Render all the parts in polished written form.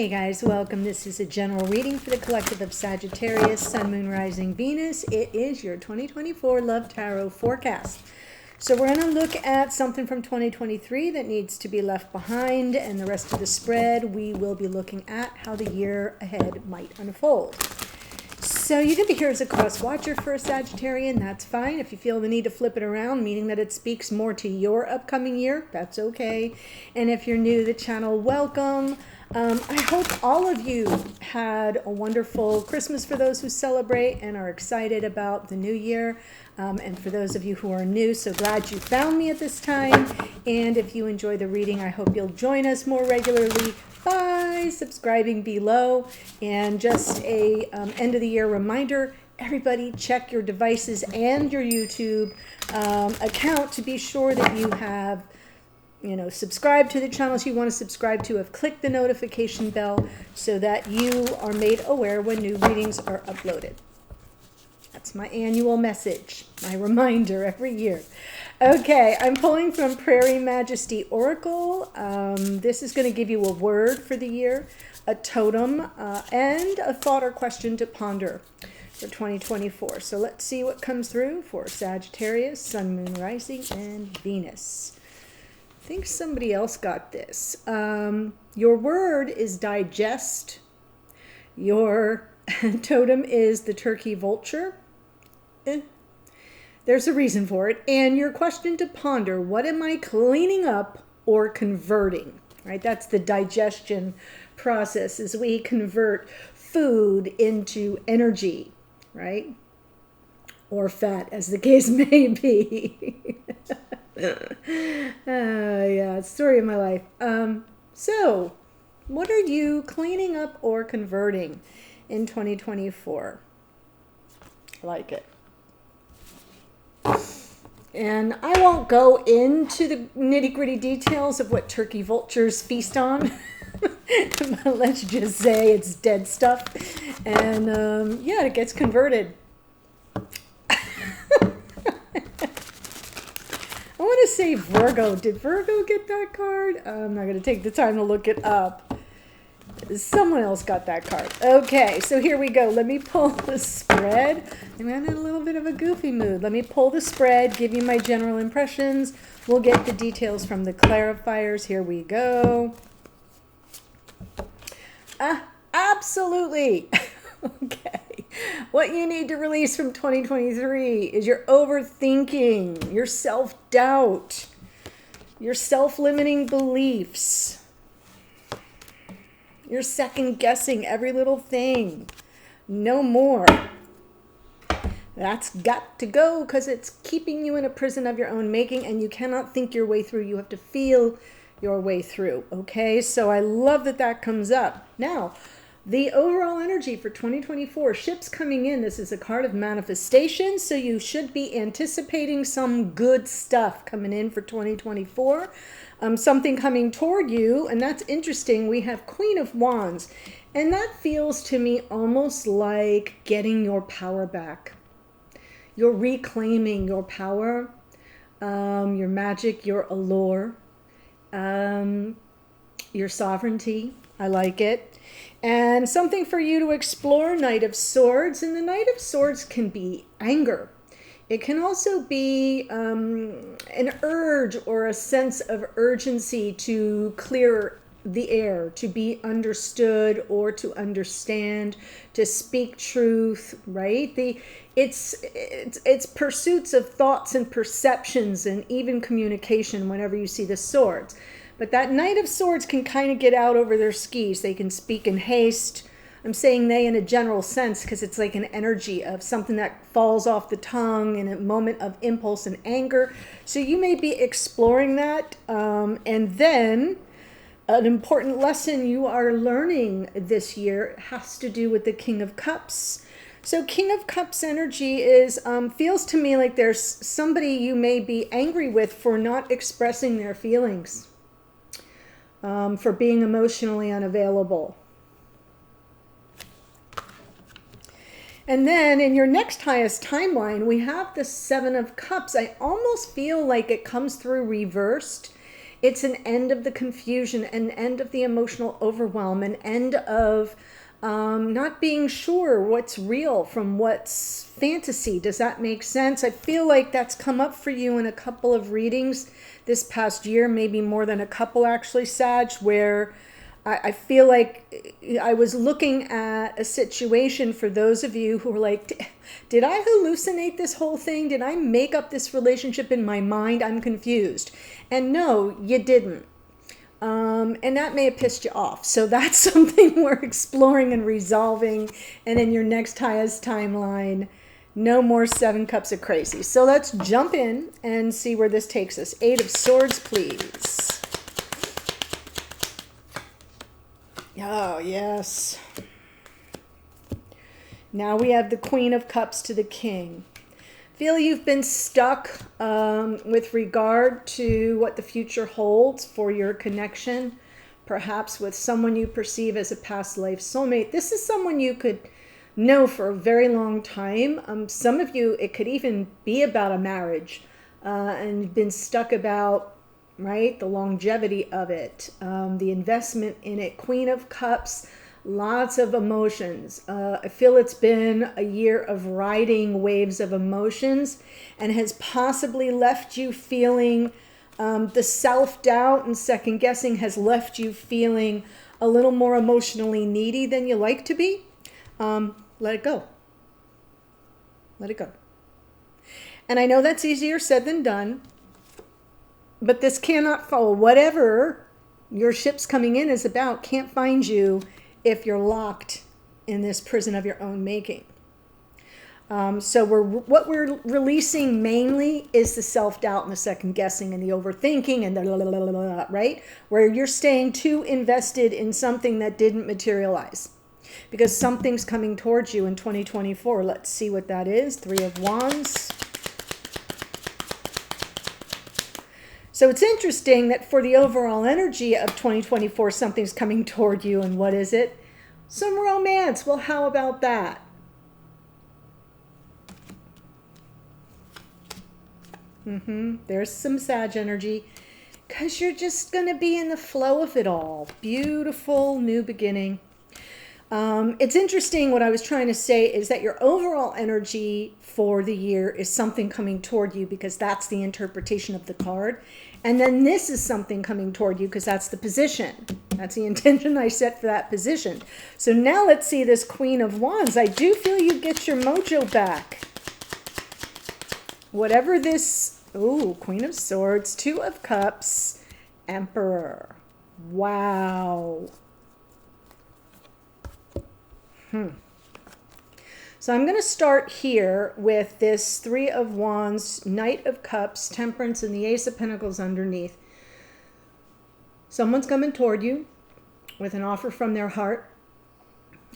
Hey guys, welcome. This is a general reading for the collective of Sagittarius, Sun, Moon, Rising, Venus. It is your 2024 Love Tarot forecast. So we're going to look at something from 2023 that needs to be left behind, and the rest of the spread we will be looking at how the year ahead might unfold. So you can be here as a cross watcher for a Sagittarian, that's fine. If you feel the need to flip it around, meaning that it speaks more to your upcoming year, that's okay. And if you're new to the channel, welcome. I hope all of you had a wonderful Christmas for those who celebrate and are excited about the new year. And for those of you who are new, so glad you found me at this time. And if you enjoy the reading, I hope you'll join us more regularly by subscribing below. And just a end of the year reminder, everybody check your devices and your YouTube account to be sure that you have subscribe to the channels you want to subscribe to, have clicked the notification bell so that you are made aware when new readings are uploaded. That's my annual message, my reminder every year. Okay, I'm pulling from Prairie Majesty Oracle. This is going to give you a word for the year, a totem, and a thought or question to ponder for 2024. So let's see what comes through for Sagittarius, Sun, Moon, Rising, and Venus. I think somebody else got this. Your word is digest. Your totem is the turkey vulture. There's a reason for it. And your question to ponder, what am I cleaning up or converting? Right? That's the digestion process as we convert food into energy, right? Or fat, as the case may be. Yeah, story of my life. So, what are you cleaning up or converting in 2024? I like it. And I won't go into the nitty-gritty details of what turkey vultures feast on. But let's just say it's dead stuff. And yeah, it gets converted. I want to say Virgo. Did Virgo get that card? I'm not going to take the time to look it up. Someone else got that card. Okay, so here we go. Let me pull the spread. I'm in a little bit of a goofy mood. Let me pull the spread, give you my general impressions. We'll get the details from the clarifiers. Here we go. Absolutely. Okay. What you need to release from 2023 is your overthinking, your self-doubt, your self-limiting beliefs, your second-guessing every little thing. No more. That's got to go because it's keeping you in a prison of your own making, and you cannot think your way through. You have to feel your way through. Okay, so I love that that comes up. Now, the overall energy for 2024, ships coming in. This is a card of manifestation, so you should be anticipating some good stuff coming in for 2024. Something coming toward you, and that's interesting. We have Queen of Wands, and that feels to me almost like getting your power back. You're reclaiming your power, your magic, your allure, your sovereignty. I like it. And something for you to explore, Knight of Swords. And the Knight of Swords can be anger. It can also be an urge or a sense of urgency to clear the air, to be understood or to understand, to speak truth, right? It's pursuits of thoughts and perceptions and even communication whenever you see the swords. But that Knight of Swords can kind of get out over their skis. They can speak in haste. I'm saying they in a general sense because it's like an energy of something that falls off the tongue in a moment of impulse and anger. So you may be exploring that. And then an important lesson you are learning this year has to do with the King of Cups. So King of Cups energy is feels to me like there's somebody you may be angry with for not expressing their feelings. For being emotionally unavailable. And then in your next highest timeline, we have the Seven of Cups. I almost feel like it comes through reversed It's an end of the confusion, an end of the emotional overwhelm, an end of not being sure what's real from what's fantasy. Does that make sense? I feel like that's come up for you in a couple of readings this past year, maybe more than a couple actually, Sag, where I feel like I was looking at a situation for those of you who were like, did I hallucinate this whole thing? Did I make up this relationship in my mind? I'm confused. And no, you didn't. And that may have pissed you off. So that's something we're exploring and resolving. And in your next highest timeline, no more 7 cups of crazy. So let's jump in and see where this takes us. 8 of Swords, please. Oh, yes. Now we have the Queen of Cups to the King. Feel you've been stuck with regard to what the future holds for your connection, perhaps with someone you perceive as a past life soulmate. This is someone you could know for a very long time. Some of you, it could even be about a marriage and you've been stuck about, right, the longevity of it, the investment in it. Queen of Cups, lots of emotions. I feel it's been a year of riding waves of emotions and has possibly left you feeling the self-doubt and second guessing has left you feeling a little more emotionally needy than you like to be. Let it go. Let it go. And I know that's easier said than done, but this cannot follow. Whatever your ship's coming in is about can't find you if you're locked in this prison of your own making. So what we're releasing mainly is the self-doubt and the second guessing and the overthinking and the right? Where you're staying too invested in something that didn't materialize. Because something's coming towards you in 2024. Let's see what that is. 3 of Wands. So it's interesting that for the overall energy of 2024, something's coming toward you. And what is it? Some romance. Well, how about that? There's some Sag energy. Because you're just going to be in the flow of it all. Beautiful new beginning. It's interesting. What I was trying to say is that your overall energy for the year is something coming toward you because that's the interpretation of the card. And then this is something coming toward you because that's the position. That's the intention I set for that position. So now let's see this Queen of Wands. I do feel you get your mojo back. Whatever this, Queen of Swords, 2 of Cups, Emperor. Wow. So I'm going to start here with this 3 of Wands, Knight of Cups, Temperance, and the Ace of Pentacles underneath. Someone's coming toward you with an offer from their heart.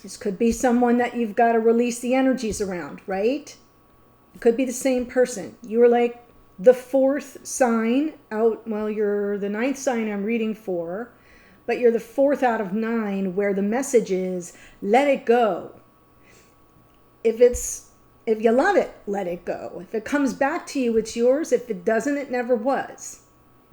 This could be someone that you've got to release the energies around, right? It could be the same person. You were like the 4th sign out. Well, you're the 9th sign I'm reading for, but you're the 4th out of 9 where the message is, let it go. If you love it, let it go. If it comes back to you, it's yours. If it doesn't, it never was.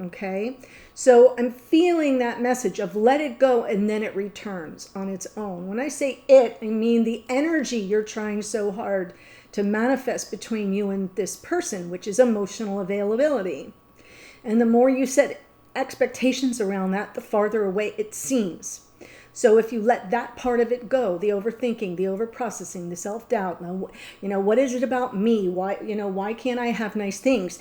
Okay? So I'm feeling that message of let it go and then it returns on its own. When I say it, I mean the energy you're trying so hard to manifest between you and this person, which is emotional availability. And the more you set expectations around that, the farther away it seems. So if you let that part of it go, the overthinking, the overprocessing, the self-doubt, what is it about me? Why can't I have nice things?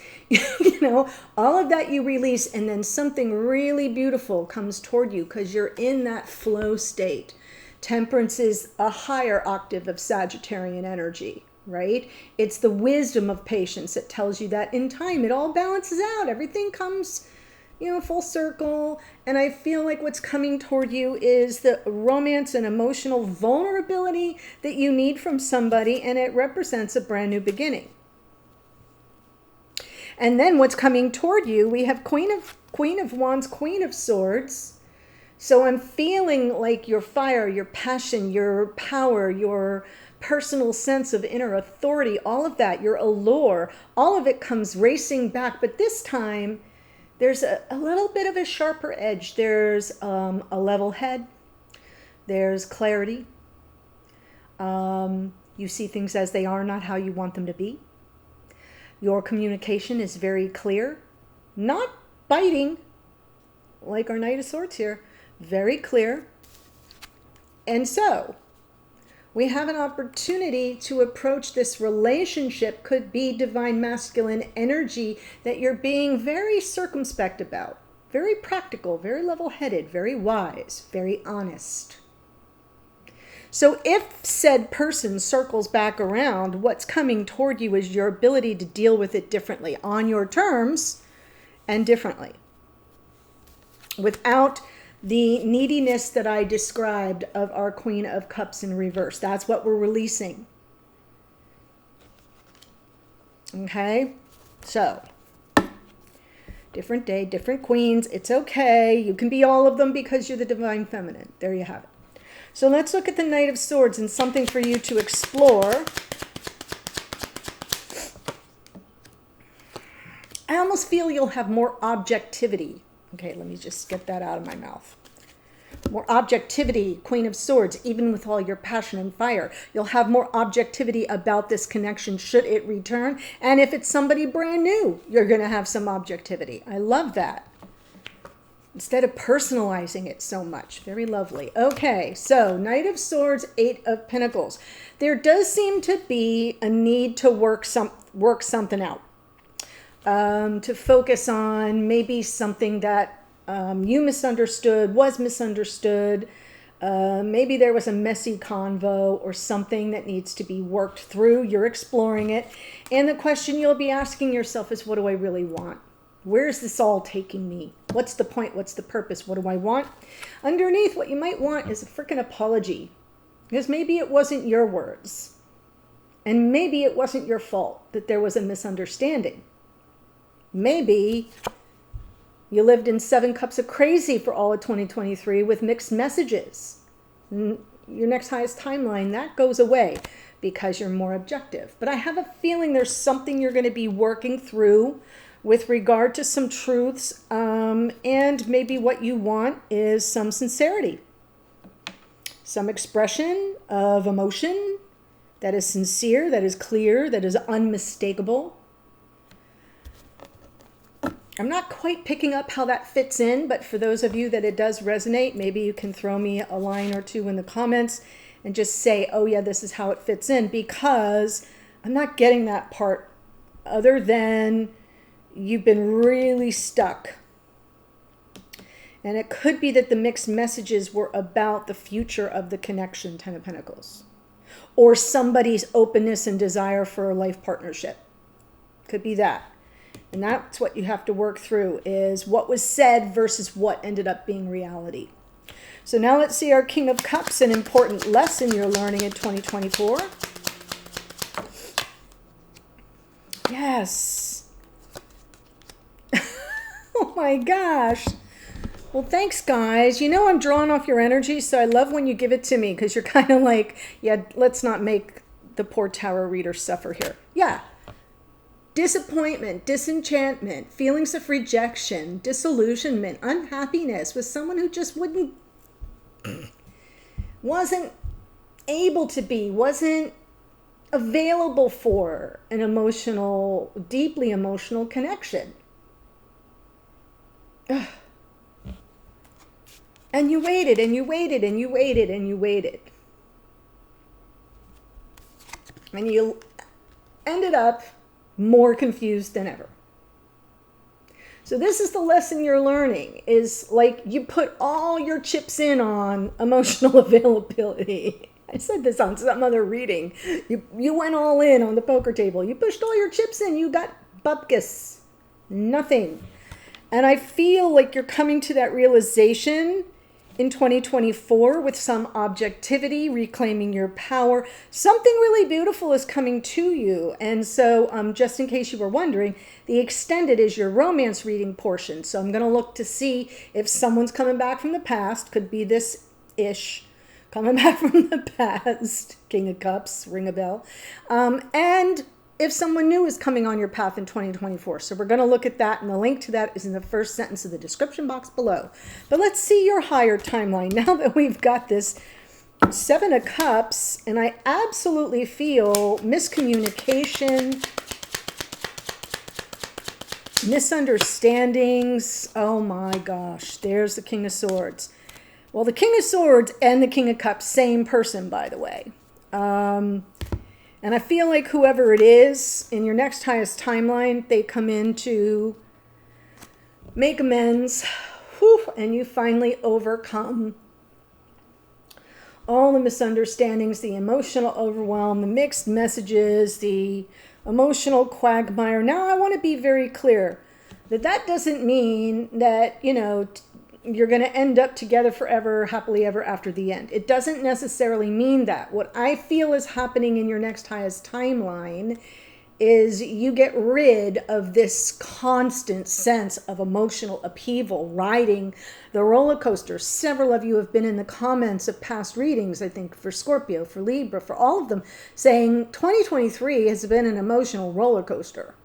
All of that you release, and then something really beautiful comes toward you because you're in that flow state. Temperance is a higher octave of Sagittarian energy, right? It's the wisdom of patience that tells you that in time it all balances out. Everything comes full circle. And I feel like what's coming toward you is the romance and emotional vulnerability that you need from somebody, and it represents a brand new beginning. And then what's coming toward you, we have Queen of Wands, Queen of Swords. So I'm feeling like your fire, your passion, your power, your personal sense of inner authority, all of that, your allure, all of it comes racing back. But this time, There's a little bit of a sharper edge. There's a level head. There's clarity. You see things as they are, not how you want them to be. Your communication is very clear, not biting, like our Knight of Swords here, very clear. And so we have an opportunity to approach this relationship, could be divine masculine energy that you're being very circumspect about, very practical, very level-headed, very wise, very honest. So if said person circles back around, what's coming toward you is your ability to deal with it differently, on your terms and differently, without the neediness that I described of our Queen of Cups in reverse. That's what we're releasing. Okay? So, different day, different queens. It's okay. You can be all of them because you're the divine feminine. There you have it. So let's look at the Knight of Swords and something for you to explore. I almost feel you'll have more objectivity. Okay, let me just get that out of my mouth. More objectivity, Queen of Swords, even with all your passion and fire. You'll have more objectivity about this connection should it return. And if it's somebody brand new, you're going to have some objectivity. I love that. Instead of personalizing it so much. Very lovely. Okay, so Knight of Swords, Eight of Pentacles. There does seem to be a need to work something out. To focus on maybe something that you misunderstood, was misunderstood. Maybe there was a messy convo or something that needs to be worked through. You're exploring it. And the question you'll be asking yourself is, what do I really want? Where's this all taking me? What's the point? What's the purpose? What do I want? Underneath, what you might want is a freaking apology. Because maybe it wasn't your words. And maybe it wasn't your fault that there was a misunderstanding. Maybe you lived in 7 cups of crazy for all of 2023 with mixed messages. Your next highest timeline, that goes away because you're more objective. But I have a feeling there's something you're going to be working through with regard to some truths, and maybe what you want is some sincerity, some expression of emotion that is sincere, that is clear, that is unmistakable. I'm not quite picking up how that fits in, but for those of you that it does resonate, maybe you can throw me a line or two in the comments and just say, oh yeah, this is how it fits in, because I'm not getting that part other than you've been really stuck. And it could be that the mixed messages were about the future of the connection, Ten of Pentacles, or somebody's openness and desire for a life partnership. Could be that. And that's what you have to work through, is what was said versus what ended up being reality. So now let's see our King of Cups, an important lesson you're learning in 2024. Yes. Oh my gosh. Well, thanks, guys. You know I'm drawing off your energy, so I love when you give it to me, because you're kind of like, yeah, let's not make the poor tarot reader suffer here. Yeah. Disappointment, disenchantment, feelings of rejection, disillusionment, unhappiness with someone who just wasn't able to be, wasn't available for an emotional, deeply emotional connection. Ugh. And you waited, and you waited, and you waited, and you waited. And you ended up more confused than ever. So this is the lesson you're learning, is like you put all your chips in on emotional availability. I said this on some other reading. You went all in on the poker table. You pushed all your chips in. You got bupkis. Nothing. And I feel like you're coming to that realization in 2024 with some objectivity, reclaiming your power. Something really beautiful is coming to you. And so just in case you were wondering, the extended is your romance reading portion. So I'm going to look to see if someone's coming back from the past. Could be this-ish. Coming back from the past. King of Cups, ring a bell. And if someone new is coming on your path in 2024. So we're going to look at that, and the link to that is in the first sentence of the description box below. But let's see your higher timeline now that we've got this Seven of Cups, and I absolutely feel miscommunication, misunderstandings. Oh my gosh, there's the King of Swords. Well, the King of Swords and the King of Cups, same person, by the way. And I feel like whoever it is in your next highest timeline, they come in to make amends, and you finally overcome all the misunderstandings, the emotional overwhelm, the mixed messages, the emotional quagmire. Now, I want to be very clear that that doesn't mean that, you know, you're going to end up together forever, happily ever after the end. It doesn't necessarily mean that. What I feel is happening in your next highest timeline is you get rid of this constant sense of emotional upheaval, riding the roller coaster. Several of you have been in the comments of past readings, I think for Scorpio, for Libra, for all of them, saying 2023 has been an emotional roller coaster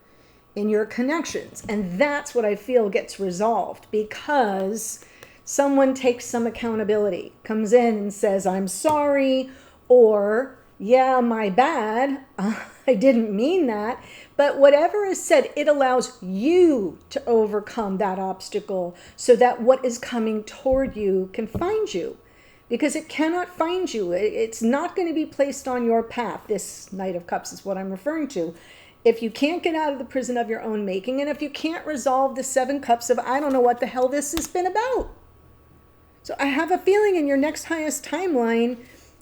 in your connections. And that's what I feel gets resolved, because someone takes some accountability, comes in and says, I'm sorry, or yeah, my bad, I didn't mean that. But whatever is said, it allows you to overcome that obstacle so that what is coming toward you can find you, because it cannot find you. It's not going to be placed on your path. This Knight of Cups is what I'm referring to. If you can't get out of the prison of your own making, and if you can't resolve the Seven Cups of, I don't know what the hell this has been about. So I have a feeling in your next highest timeline,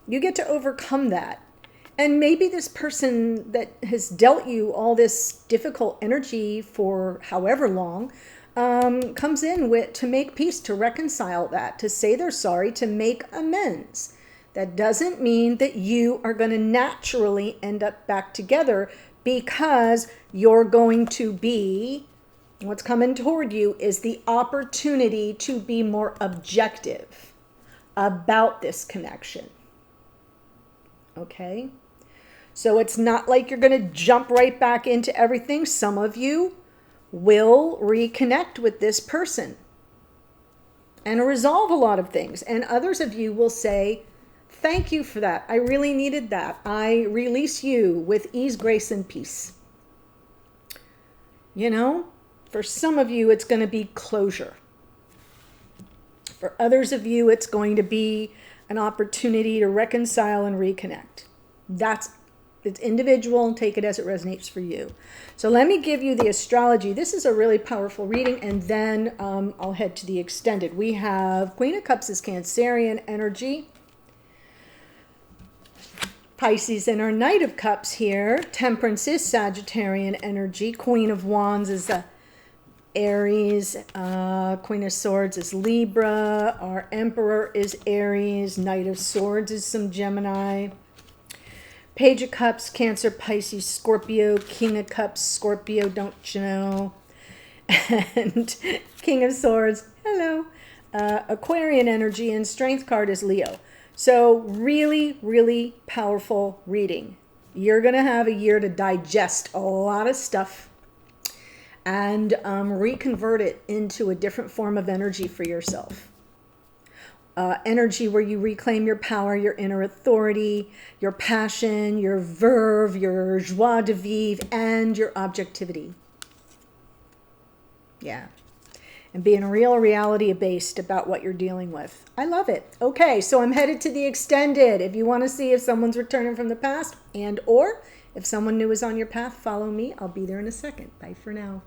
you get to overcome that. And maybe this person that has dealt you all this difficult energy for however long comes in with to make peace, to reconcile that, to say they're sorry, to make amends. That doesn't mean that you are going to naturally end up back together, because you're going to be, what's coming toward you is the opportunity to be more objective about this connection. Okay? So it's not like you're going to jump right back into everything. Some of you will reconnect with this person and resolve a lot of things. And others of you will say, thank you for that. I really needed that. I release you with ease, grace, and peace. You know, for some of you, it's going to be closure. For others of you, it's going to be an opportunity to reconcile and reconnect. It's individual, and take it as it resonates for you. So let me give you the astrology. This is a really powerful reading, and then I'll head to the extended. We have Queen of Cups is Cancerian energy. Pisces in our Knight of Cups here. Temperance is Sagittarian energy. Queen of Wands is Aries. Queen of Swords is Libra. Our Emperor is Aries. Knight of Swords is some Gemini. Page of Cups, Cancer, Pisces, Scorpio. King of Cups, Scorpio, don't you know? And King of Swords, hello. Aquarian energy, and Strength card is Leo. So really, really powerful reading. You're going to have a year to digest a lot of stuff and reconvert it into a different form of energy for yourself. Energy where you reclaim your power, your inner authority, your passion, your verve, your joie de vivre, and your objectivity. Yeah. And being real reality-based about what you're dealing with. I love it. Okay, so I'm headed to the extended. If you want to see if someone's returning from the past, and or if someone new is on your path, follow me. I'll be there in a second. Bye for now.